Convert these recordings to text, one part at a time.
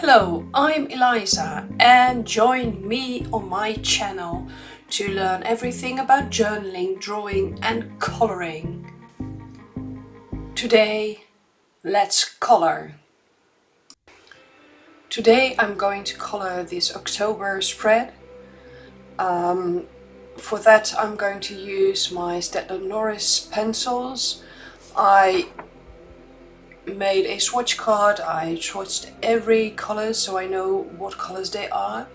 Hello, I'm Eliza and join me on my channel to learn everything about journaling, drawing and coloring. Today, let's color. Today I'm going to color this October spread. For that I'm going to use my Staedtler Norris pencils. I made a swatch card. I swatched every color so I know what colors they are.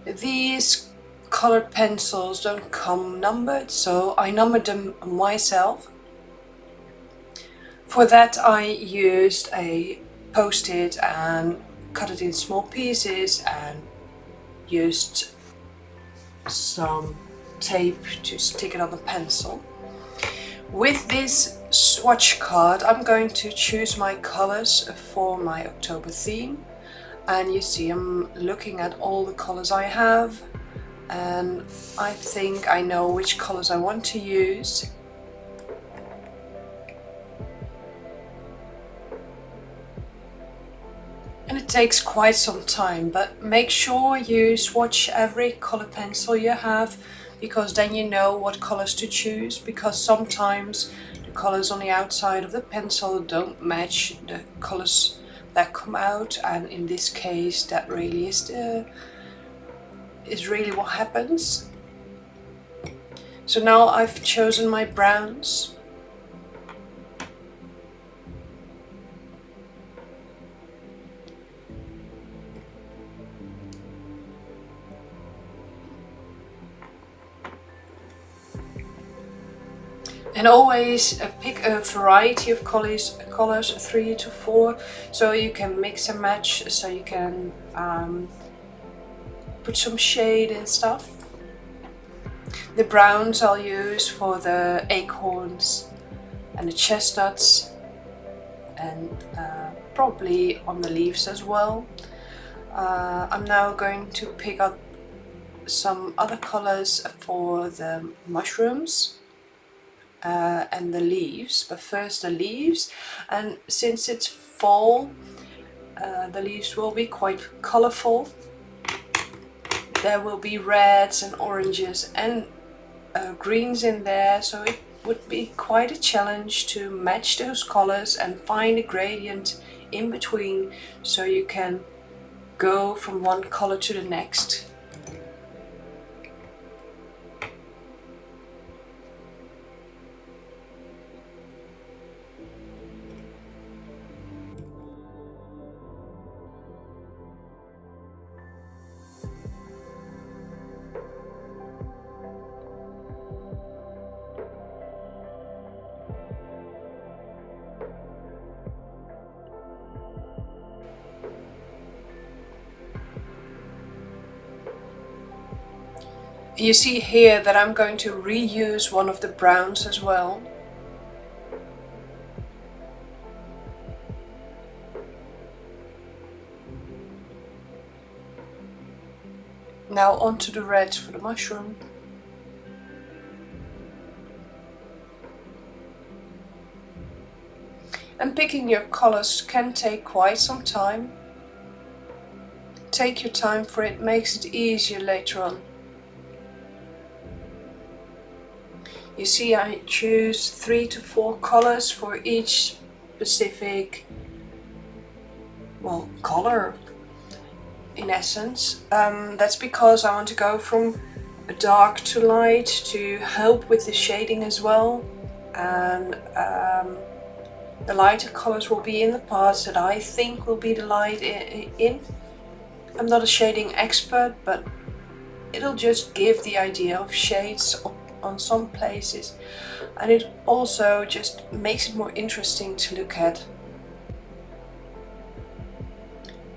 These colored pencils don't come numbered, so I numbered them myself. For that I used a post-it and cut it in small pieces and used some tape to stick it on the pencil. With this swatch card I'm going to choose my colors for my October theme, and you see I'm looking at all the colors I have and I think I know which colors I want to use. And it takes quite some time, but make sure you swatch every color pencil you have, because then you know what colors to choose, because sometimes the colors on the outside of the pencil don't match the colors that come out, and in this case that really is really what happens. So now I've chosen my browns. And always pick a variety of colors, 3 to 4, so you can mix and match, so you can put some shade and stuff. The browns I'll use for the acorns and the chestnuts, and probably on the leaves as well. I'm now going to pick up some other colors for the mushrooms and the leaves, but first the leaves. And since it's fall, the leaves will be quite colorful. There will be reds and oranges and greens in there, so it would be quite a challenge to match those colors and find a gradient in between, so you can go from one color to the next. You see here that I'm going to reuse one of the browns as well. Now onto the reds for the mushroom. And picking your colors can take quite some time. Take your time for it, makes it easier later on. You see I choose 3 to 4 colors for each specific, well, color in essence. That's because I want to go from dark to light to help with the shading as well. And the lighter colors will be in the parts that I think will be the light in. I'm not a shading expert, but it'll just give the idea of shades on some places, and it also just makes it more interesting to look at.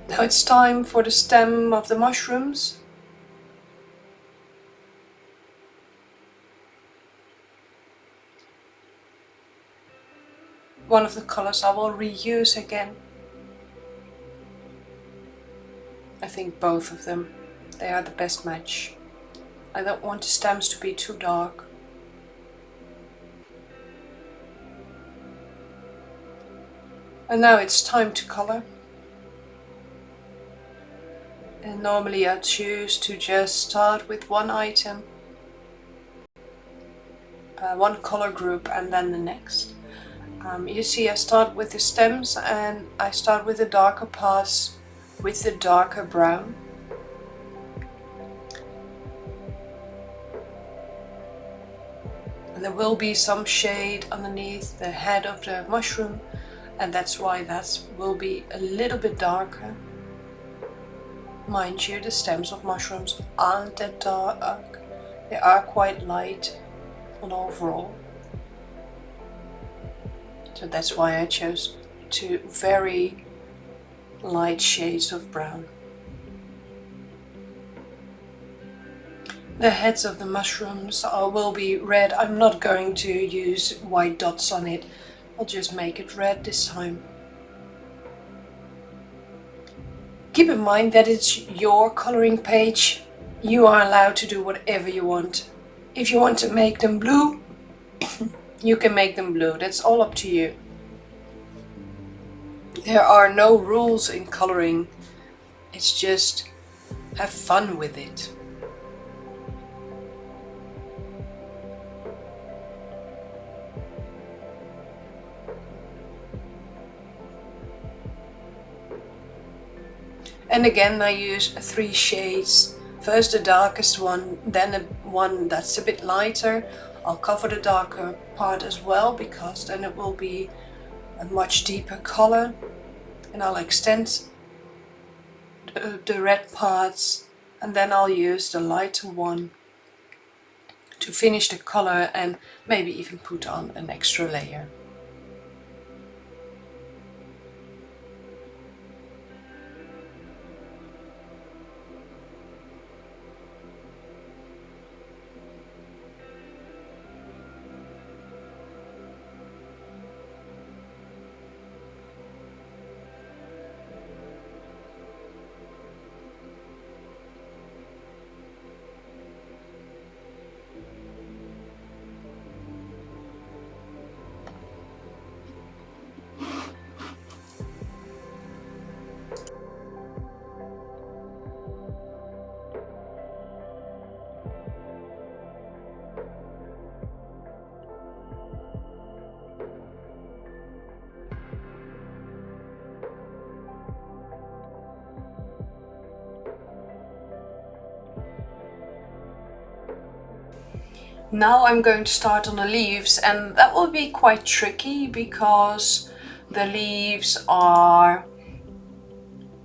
Now it's time for the stem of the mushrooms. One of the colors I will reuse again. I think both of them, they are the best match. I don't want the stems to be too dark. And now it's time to color. Normally I choose to just start with one item, one color group, and then the next. You see I start with the stems, and I start with the darker parts with the darker brown. And there will be some shade underneath the head of the mushroom, and that's why that will be a little bit darker. Mind you, the stems of mushrooms aren't that dark, they are quite light on overall. So that's why I chose two very light shades of brown. The heads of the mushrooms will be red. I'm not going to use white dots on it. I'll just make it red this time. Keep in mind that it's your coloring page. You are allowed to do whatever you want. If you want to make them blue, you can make them blue. That's all up to you. There are no rules in coloring. It's just have fun with it. And again, I use 3 shades. First the darkest one, then the one that's a bit lighter. I'll cover the darker part as well, because then it will be a much deeper color. And I'll extend the red parts, and then I'll use the lighter one to finish the color and maybe even put on an extra layer. Now I'm going to start on the leaves, and that will be quite tricky because the leaves are,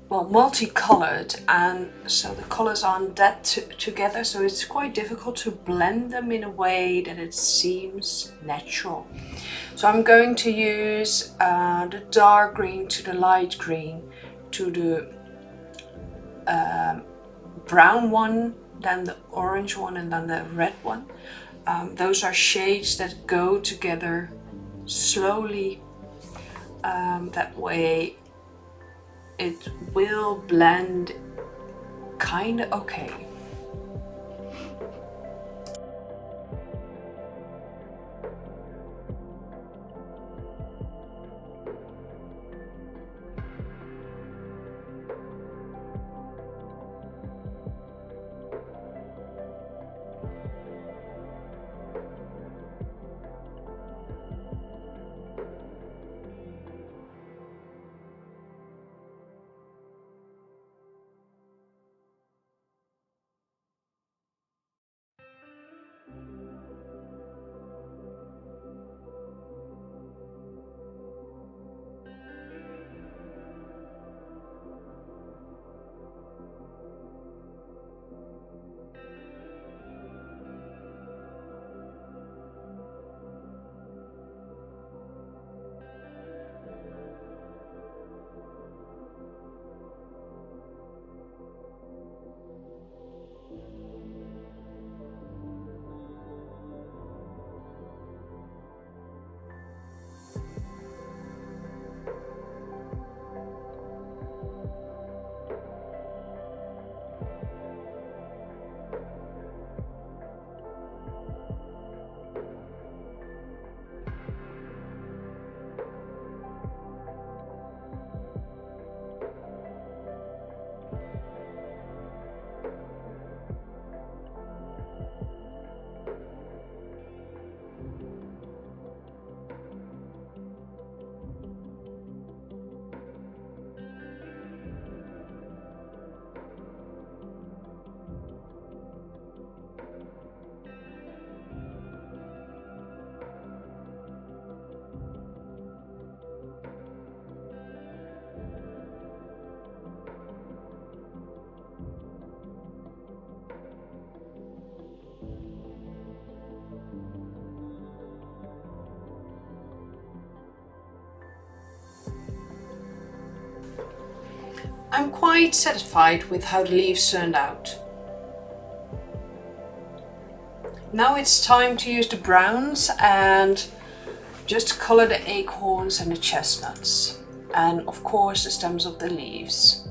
well, multicolored, and so the colors aren't that together, so it's quite difficult to blend them in a way that it seems natural. So I'm going to use the dark green to the light green to the brown one, then the orange one, and then the red one. Those are shades that go together slowly. That way it will blend kind of okay. I'm quite satisfied with how the leaves turned out. Now it's time to use the browns and just color the acorns and the chestnuts, and of course the stems of the leaves.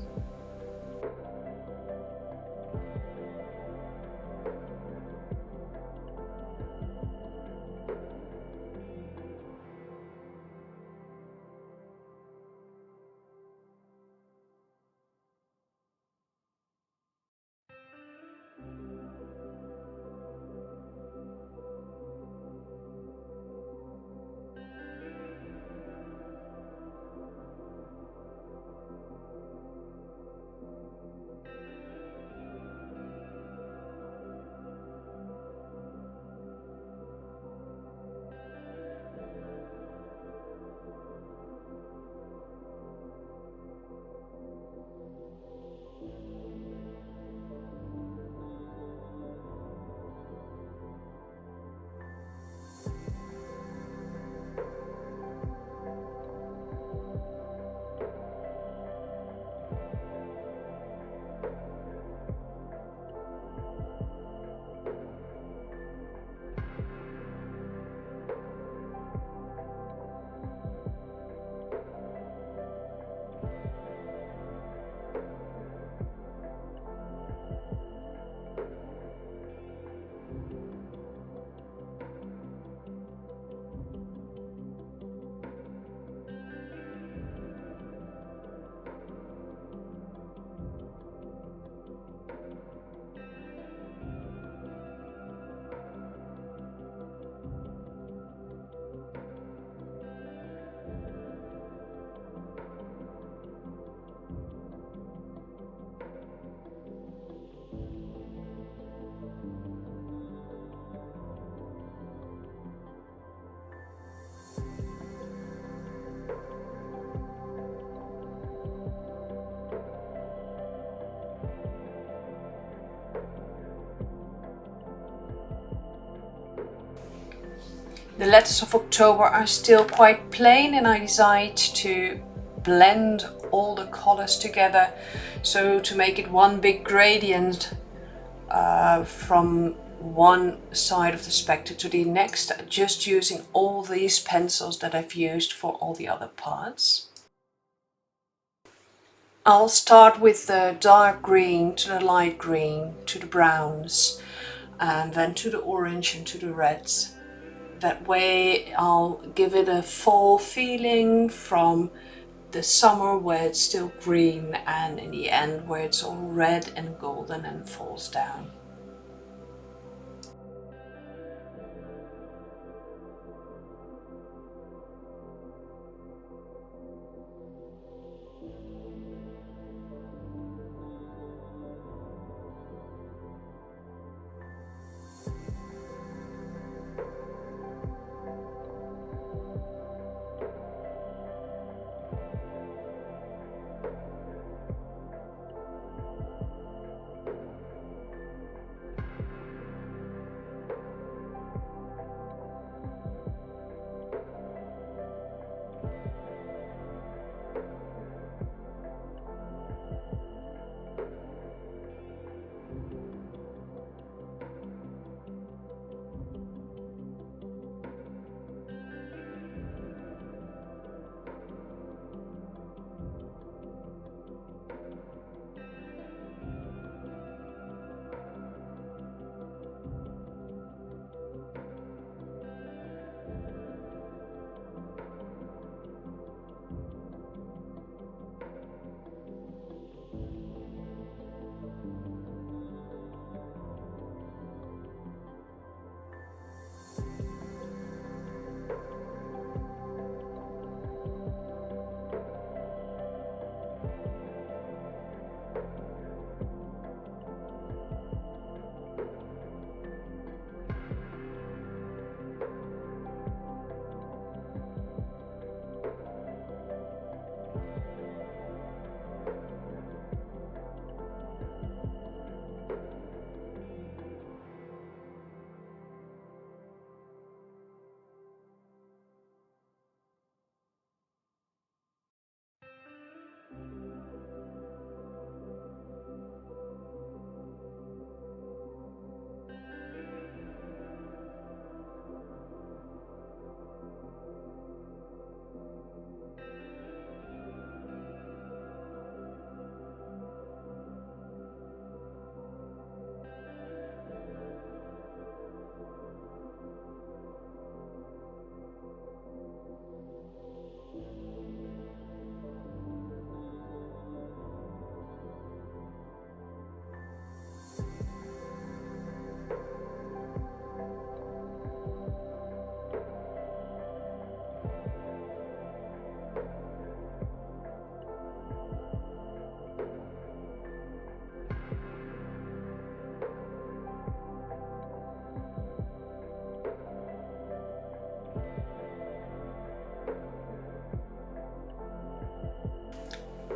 The letters of October are still quite plain, and I decided to blend all the colors together so to make it one big gradient from one side of the spectre to the next, just using all these pencils that I've used for all the other parts. I'll start with the dark green to the light green to the browns, and then to the orange and to the reds. That way I'll give it a fall feeling from the summer where it's still green, and in the end where it's all red and golden and falls down.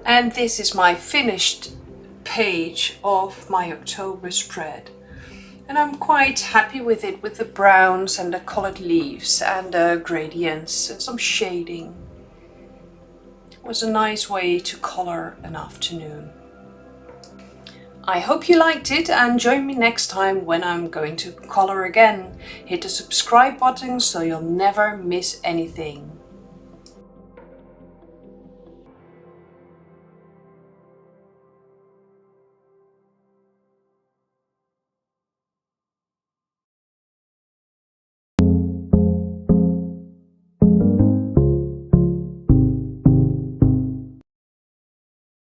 And this is my finished page of my October spread. And I'm quite happy with it, with the browns and the colored leaves and the gradients and some shading. It was a nice way to color an afternoon. I hope you liked it, and join me next time when I'm going to color again. Hit the subscribe button so you'll never miss anything.